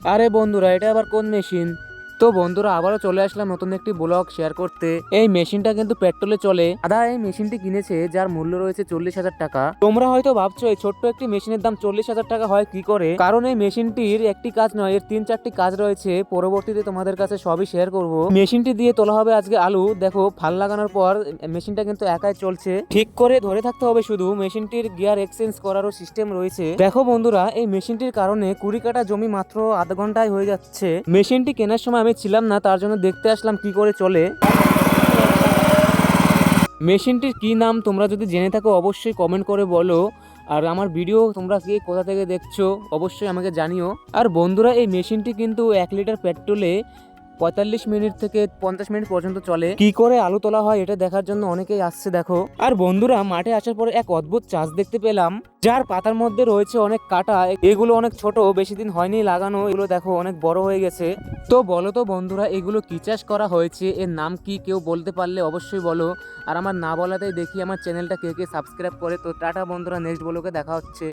আরে বন্ধুরা, এটা আবার কোন মেশিন? তো বন্ধুরা, আবারও চলে আসলাম নতুন একটি ব্লগ শেয়ার করতে। এই মেশিনটা কিন্তু পেট্রোলে চলে। দাদা এই মেশিনটি কিনেছে, যার মূল্য রয়েছে 40,000 টাকা। তোমরা হয়তো ভাবছো এই ছোট্ট একটি মেশিনের দাম 40,000 টাকা হয় কি করে? কারণ এই মেশিনটির একটি কাজ নয়, এর 3-4টি কাজ রয়েছে। পরবর্তীতে তোমাদের কাছে সবই শেয়ার করব। মেশিনটি দিয়ে তোলা হবে আজকে আলু। দেখো, ফাল লাগানোর পর মেশিনটা কিন্তু একাই চলছে। ঠিক করে ধরে থাকতে হবে শুধু। মেশিনটির গিয়ার এক্সচেঞ্জ করারও সিস্টেম রয়েছে। দেখো বন্ধুরা, এই মেশিনটির কারণে 20 কাঠা জমি মাত্র আধ ঘন্টায় হয়ে যাচ্ছে। মেশিনটি কেনার সময় আমি ছিলাম না, তার জন্য দেখতে আসলাম কি করে চলে। মেশিনটির কি নাম তোমরা যদি জেনে থাকো অবশ্যই কমেন্ট করে বলো। আর আমার ভিডিও তোমরা কে কোথা থেকে দেখছো অবশ্যই আমাকে জানিও। আর বন্ধুরা, এই মেশিনটি কিন্তু 1 লিটার পেট্রোলে 45 মিনিট থেকে 50 মিনিট পর্যন্ত চলে। কি করে আলু তোলা হয় এটা দেখার জন্য অনেকেই আসছে দেখো। আর বন্ধুরা, মাঠে আসার পরে এক অদ্ভুত চাষ দেখতে পেলাম, যার পাতার মধ্যে রয়েছে অনেক কাঁটা। এগুলো অনেক ছোট, বেশি দিন হয়নি লাগানো। এগুলো দেখো অনেক বড় হয়ে গেছে। তো বলো তো বন্ধুরা, এগুলো কি চাষ করা হয়েছে, এর নাম কি কেউ বলতে পারলে অবশ্যই বলো। আর আমার না বলাতেই দেখি আমার চ্যানেলটা কে কে সাবস্ক্রাইব করে। তো টাটা বন্ধুরা, নেক্সট ব্লগে দেখা হচ্ছে।